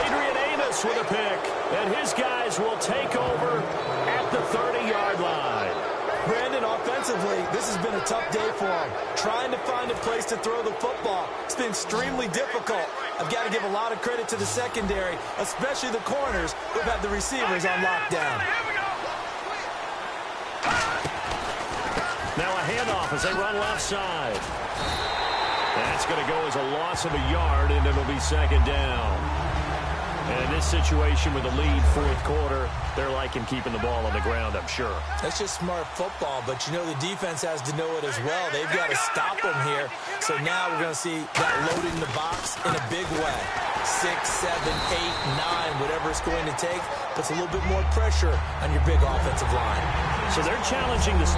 Adrian Amos with a pick. And his guys will take over at the 30-yard line. Brandon, offensively, this has been a tough day for him. Trying to find a place to throw the football. It's been extremely difficult. I've got to give a lot of credit to the secondary, especially the corners who've had the receivers on lockdown. Now a handoff as they run left side. That's going to go as a loss of a yard, and it'll be second down. And in this situation with the lead fourth quarter, they're liking keeping the ball on the ground, I'm sure. That's just smart football, but you know the defense has to know it as well. They've got to stop them here. So now we're going to see that loading the box in a big way. 6, 7, 8, 9, whatever it's going to take, puts a little bit more pressure on your big offensive line. So they're challenging this.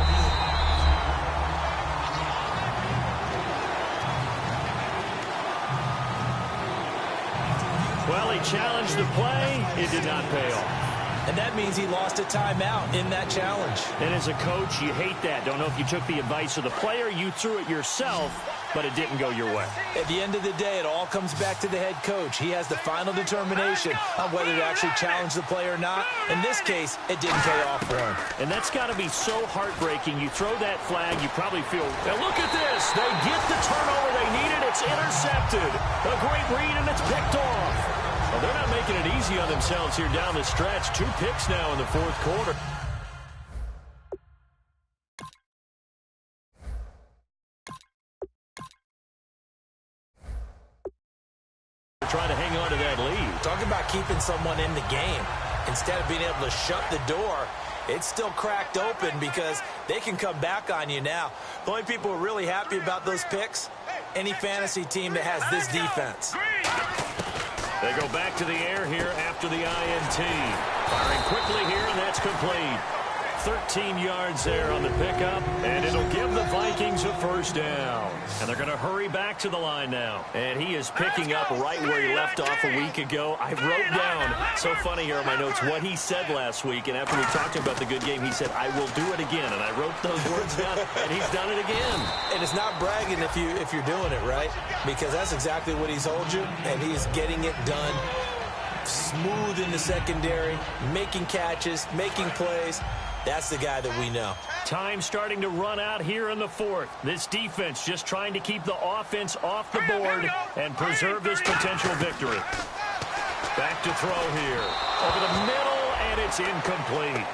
Well, he challenged the play. It did not pay off. And that means he lost a timeout in that challenge. And as a coach, you hate that. Don't know if you took the advice of the player, you threw it yourself, but it didn't go your way. At the end of the day, it all comes back to the head coach. He has the final determination on whether to actually challenge the play or not. In this case, it didn't pay off for him. And that's got to be so heartbreaking. You throw that flag, you probably feel, now look at this. They get the turnover they needed. It's intercepted. A great read, and it's picked off. Well, they're not making it easy on themselves here down the stretch. 2 picks now in the fourth quarter. They're trying to hang on to that lead. Talk about keeping someone in the game. Instead of being able to shut the door, it's still cracked open because they can come back on you now. The only people who are really happy about those picks, any fantasy team that has this defense. They go back to the air here after the INT. Firing quickly here, and that's complete. 13 yards there on the pickup, and it'll give the Vikings a first down. And they're going to hurry back to the line now. And he is picking up right where he left off a week ago. I wrote down, so funny here on my notes, what he said last week. And after we talked about the good game, he said, I will do it again. And I wrote those words down, and he's done it again. And it's not bragging if you're doing it, right? Because that's exactly what he's told you, and he's getting it done. Smooth in the secondary, making catches, making plays. That's the guy that we know. Time starting to run out here in the fourth. This defense just trying to keep the offense off the board and preserve this potential victory. Back to throw here. Over the middle, and it's incomplete.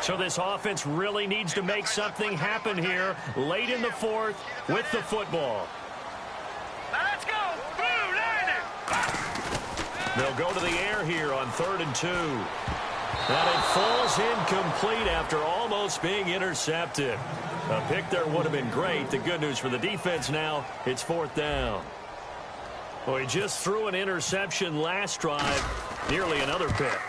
So this offense really needs to make something happen here late in the fourth with the football. Let's go. They'll go to the air here on 3rd and 2. And it falls incomplete after almost being intercepted. A pick there would have been great. The good news for the defense now, it's 4th down. Well, he just threw an interception last drive, nearly another pick.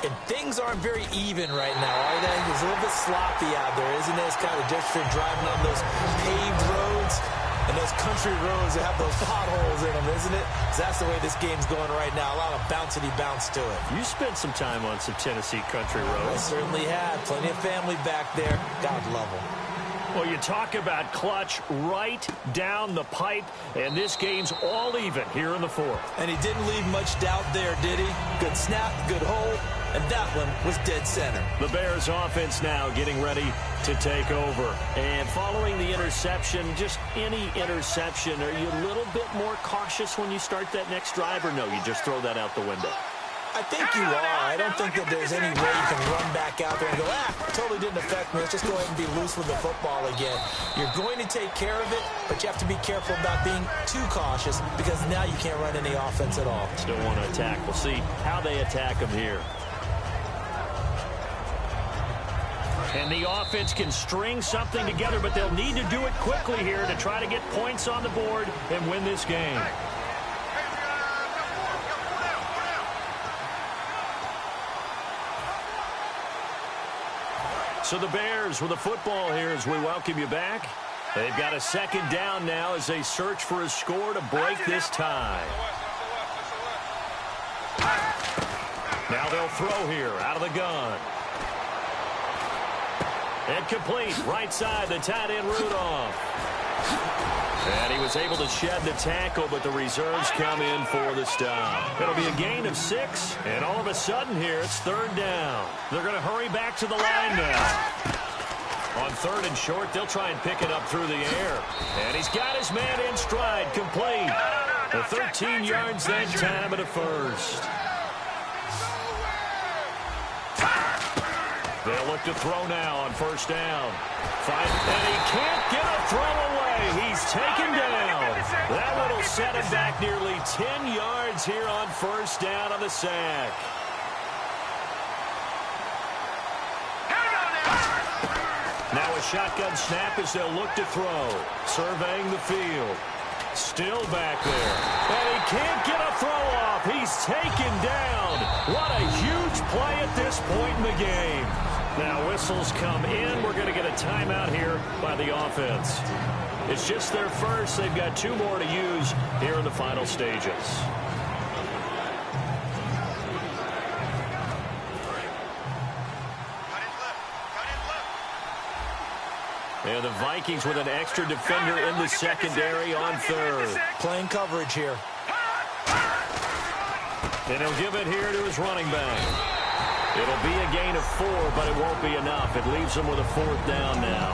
And things aren't very even right now, are they? It's a little bit sloppy out there, isn't it? It's kind of just for driving on those paved roads. And those country roads that have those potholes in them, isn't it? That's the way this game's going right now. A lot of bouncy bounce to it. You spent some time on some Tennessee country roads. I certainly had. Plenty of family back there. God love them. Well, you talk about clutch right down the pipe, and this game's all even here in the fourth. And he didn't leave much doubt there, did he? Good snap, good hold, and that one was dead center. The Bears offense now getting ready to take over. And following the interception, just any interception, are you a little bit more cautious when you start that next drive, or no, you just throw that out the window? I think you are. I don't think that there's any way you can run back out there and go, totally didn't affect me. Let's just go ahead and be loose with the football again. You're going to take care of it, but you have to be careful about being too cautious because now you can't run any offense at all. Still want to attack. We'll see how they attack him here. And the offense can string something together, but they'll need to do it quickly here to try to get points on the board and win this game. So the Bears with the football here as we welcome you back. They've got a second down now as they search for a score to break this tie. Now they'll throw here out of the gun. And complete. Right side, the tight end Rudolph. And he was able to shed the tackle, but the reserves come in for the stop. It'll be a gain of 6, and all of a sudden here, it's third down. They're going to hurry back to the line now. On third and short, they'll try and pick it up through the air. And he's got his man in stride, complete. The 13 yards that time at a first. They'll look to throw now on first down. And he can't get a throw away. He's taken down. That one will set him back nearly 10 yards here on first down on the sack. Now a shotgun snap as they'll look to throw. Surveying the field. Still back there. And he can't get a throw off. He's taken down. What a huge play at this point in the game. Now whistles come in. We're going to get a timeout here by the offense. It's just their first. They've got 2 more to use here in the final stages. And the Vikings with an extra defender in the secondary on third. Playing coverage here. And he'll give it here to his running back. It'll be a gain of 4, but it won't be enough. It leaves him with a 4th down now.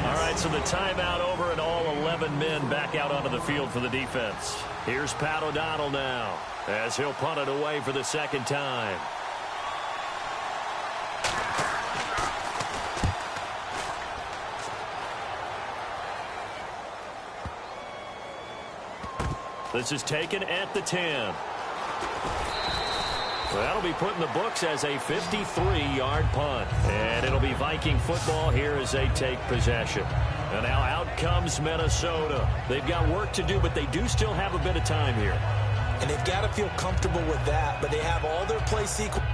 All right, so the timeout over and all 11 men back out onto the field for the defense. Here's Pat O'Donnell now as he'll punt it away for the second time. This is taken at the 10. Well, that'll be put in the books as a 53-yard punt. And it'll be Viking football here as they take possession. And now out comes Minnesota. They've got work to do, but they do still have a bit of time here. And they've got to feel comfortable with that, but they have all their play sequences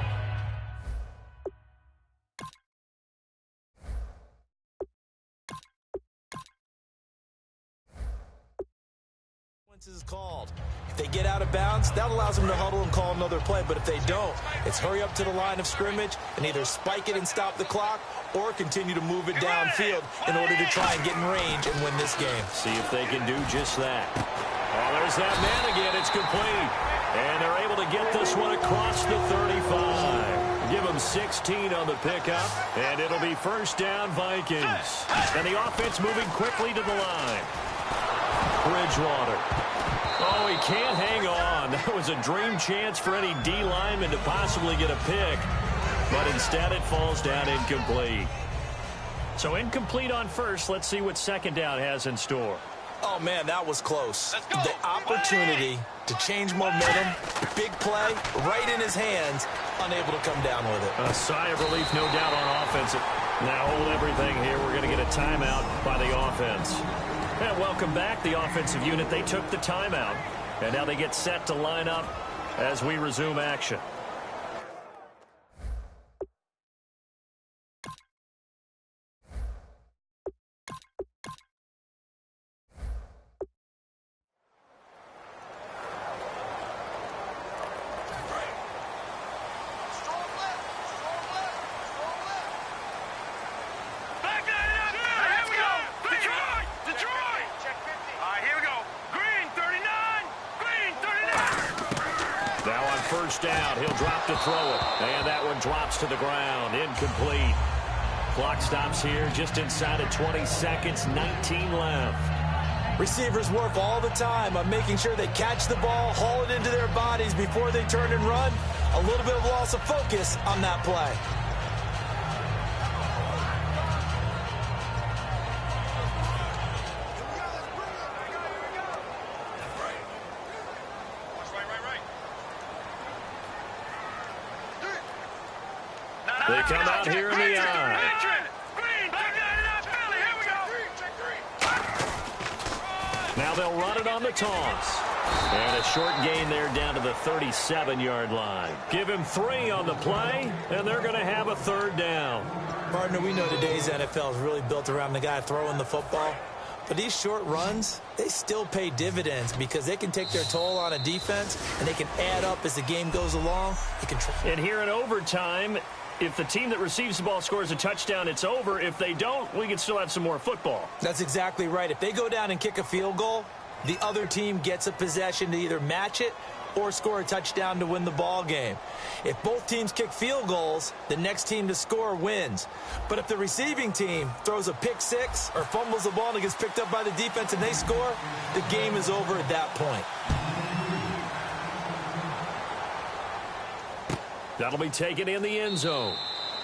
is called. If they get out of bounds, that allows them to huddle and call another play. But if they don't, it's hurry up to the line of scrimmage and either spike it and stop the clock or continue to move it downfield in order to try and get in range and win this game. See if they can do just that. Oh, there's that man again. It's complete. And they're able to get this one across the 35. Give them 16 on the pickup, and it'll be first down Vikings. And the offense moving quickly to the line. Bridgewater. Oh, he can't hang on. That was a dream chance for any D lineman to possibly get a pick. But instead it falls down incomplete. So incomplete on first. Let's see what second down has in store. Oh, man, that was close. The opportunity to change momentum, big play, right in his hands, unable to come down with it. A sigh of relief, no doubt, on offense. Now hold everything here. We're going to get a timeout by the offense. And welcome back, the offensive unit. They took the timeout, and now they get set to line up as we resume action. Down, he'll drop to throw it, and that one drops to the ground, incomplete. Clock stops here just inside of 20 seconds, 19 left. Receivers work all the time on making sure they catch the ball, haul it into their bodies before they turn and run. A little bit of loss of focus on that play. They come out here in the eye. Now they'll run it on the toss. And a short gain there down to the 37-yard line. Give him 3 on the play, and they're going to have a 3rd down. Partner, we know today's NFL is really built around the guy throwing the football. But these short runs, they still pay dividends because they can take their toll on a defense, and they can add up as the game goes along. And here in overtime, if the team that receives the ball scores a touchdown, it's over. If they don't, we can still have some more football. That's exactly right. If they go down and kick a field goal, the other team gets a possession to either match it or score a touchdown to win the ball game. If both teams kick field goals, the next team to score wins. But if the receiving team throws a pick six or fumbles the ball and it gets picked up by the defense and they score, the game is over at that point. That'll be taken in the end zone.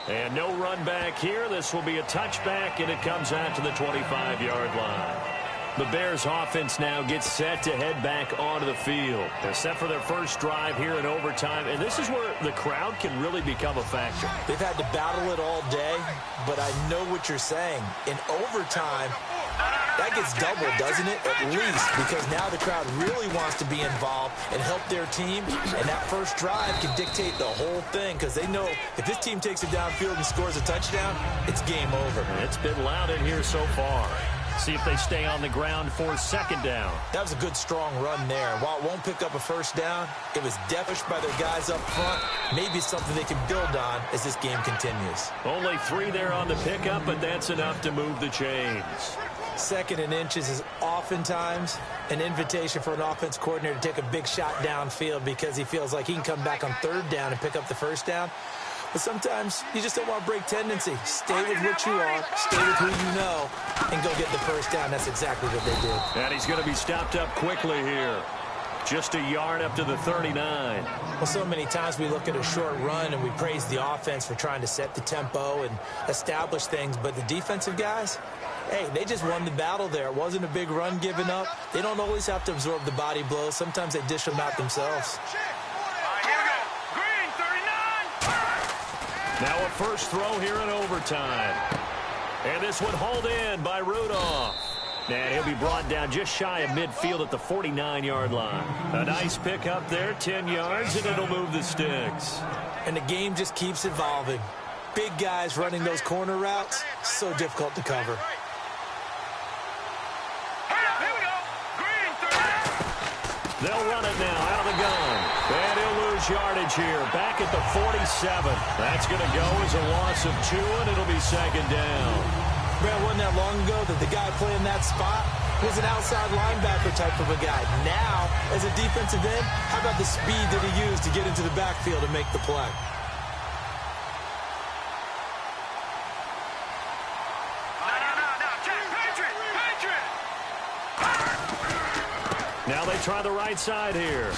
And no run back here. This will be a touchback, and it comes out to the 25-yard line. The Bears offense now gets set to head back onto the field. They're set for their first drive here in overtime, and this is where the crowd can really become a factor. They've had to battle it all day, but I know what you're saying. In overtime, that gets doubled, doesn't it? At least, because now the crowd really wants to be involved and help their team, and that first drive can dictate the whole thing because they know if this team takes it downfield and scores a touchdown, it's game over. It's been loud in here so far. See if they stay on the ground for 2nd down. That was a good, strong run there. While it won't pick up a first down, it was devilish by their guys up front. Maybe something they can build on as this game continues. Only 3 there on the pickup, but that's enough to move the chains. 2nd and inches is oftentimes an invitation for an offense coordinator to take a big shot downfield because he feels like he can come back on 3rd down and pick up the first down. But sometimes you just don't want to break tendency. Stay with what you are, stay with who you know, and go get the first down. That's exactly what they did. And he's going to be stopped up quickly here. Just a yard up to the 39. Well, so many times we look at a short run and we praise the offense for trying to set the tempo and establish things. But the defensive guys, hey, they just won the battle there. It wasn't a big run given up. They don't always have to absorb the body blows. Sometimes they dish them out themselves. Now a first throw here in overtime. And this one hauled in by Rudolph. And he'll be brought down just shy of midfield at the 49-yard line. A nice pick up there, 10 yards, and it'll move the sticks. And the game just keeps evolving. Big guys running those corner routes, so difficult to cover. They'll run it now out of the gun. And he'll lose yardage here. Back at the 47. That's going to go as a loss of 2, and it'll be 2nd down. Brad, wasn't that long ago that the guy playing that spot was an outside linebacker type of a guy. Now, as a defensive end, how about the speed that he used to get into the backfield and make the play? Now they try the right side here.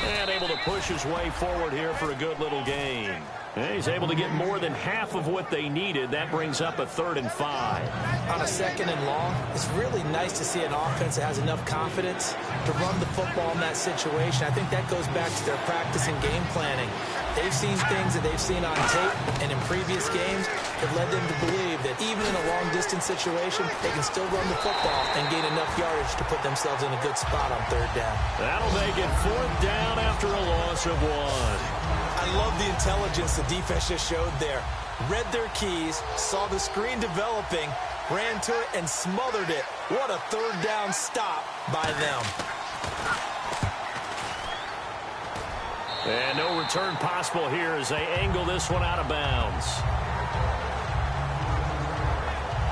And able to push his way forward here for a good little gain. And he's able to get more than half of what they needed. That brings up a 3rd and 5. On a 2nd and long, it's really nice to see an offense that has enough confidence to run the football in that situation. I think that goes back to their practice and game planning. They've seen things that they've seen on tape and in previous games that led them to believe that even in a long-distance situation, they can still run the football and gain enough yardage to put themselves in a good spot on 3rd down. That'll make it 4th down after a loss of 1. I love the intelligence the defense just showed there. Read their keys, saw the screen developing, ran to it, and smothered it. What a 3rd down stop by them. And no return possible here as they angle this one out of bounds.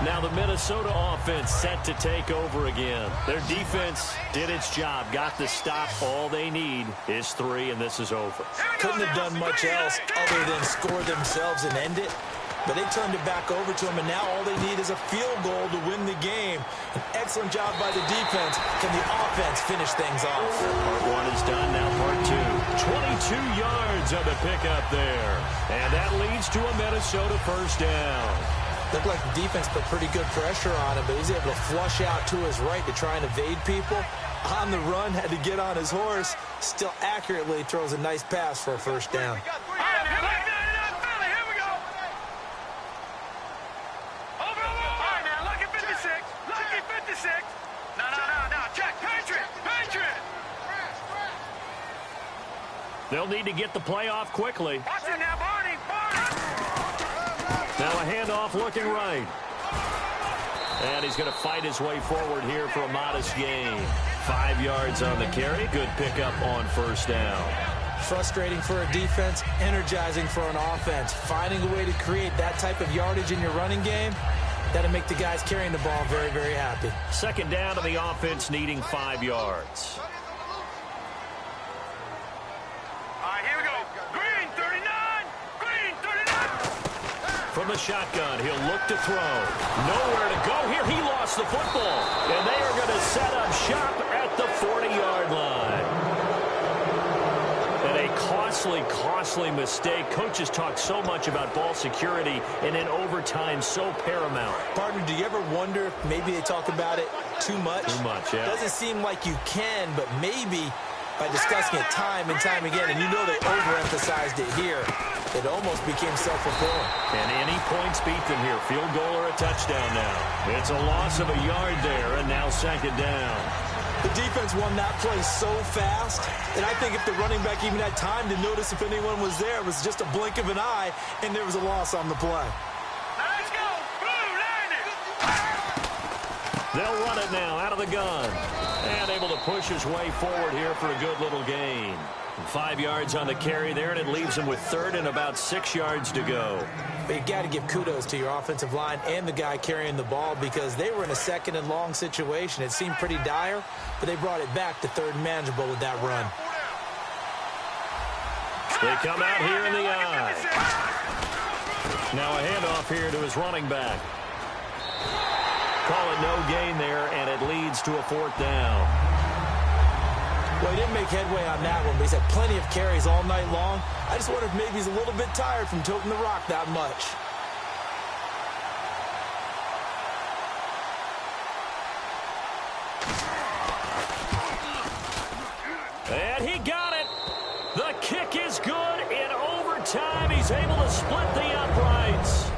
Now the Minnesota offense set to take over again. Their defense did its job, got the stop. All they need is 3, and this is over. Couldn't have done much else other than score themselves and end it. But they turned it back over to them, and now all they need is a field goal to win the game. An excellent job by the defense. Can the offense finish things off? Part 1 is done. Now part 2. 22 yards on the pickup there. And that leads to a Minnesota first down. Looked like the defense put pretty good pressure on him, but he's able to flush out to his right to try and evade people. On the run, had to get on his horse. Still accurately throws a nice pass for a first down. They'll need to get the play off quickly. Now a handoff looking right. And he's going to fight his way forward here for a modest gain. 5 yards on the carry. Good pickup on first down. Frustrating for a defense, energizing for an offense. Finding a way to create that type of yardage in your running game, that'll make the guys carrying the ball very, very happy. Second down to the offense, needing 5 yards. From the shotgun, he'll look to throw. Nowhere to go here. He lost the football. And they are going to set up shop at the 40-yard line. And a costly mistake. Coaches talk so much about ball security, and in overtime, so paramount. Partner, do you ever wonder if maybe they talk about it too much? Too much, yeah. Doesn't seem like you can, but maybe by discussing it time and time again, and you know they overemphasized it here, it almost became self-fulfilling. And any points beat them here. Field goal or a touchdown now. It's a loss of a yard there, and now second down. The defense won that play so fast that I think if the running back even had time to notice if anyone was there, it was just a blink of an eye, and there was a loss on the play. Let's go! Blue, line it! They'll run it now out of the gun. And able to push his way forward here for a good little gain. 5 yards on the carry there, and it leaves him with third and about 6 yards to go. But you got to give kudos to your offensive line and the guy carrying the ball because they were in a second and long situation. It seemed pretty dire, but they brought it back to third and manageable with that run. They come out here in the eye. Now a handoff here to his running back. Call it no gain there, and it leads to a fourth down. Well, he didn't make headway on that one, but he's had plenty of carries all night long. I just wonder if maybe he's a little bit tired from toting the rock that much. And he got it. The kick is good. In overtime, he's able to split the uprights.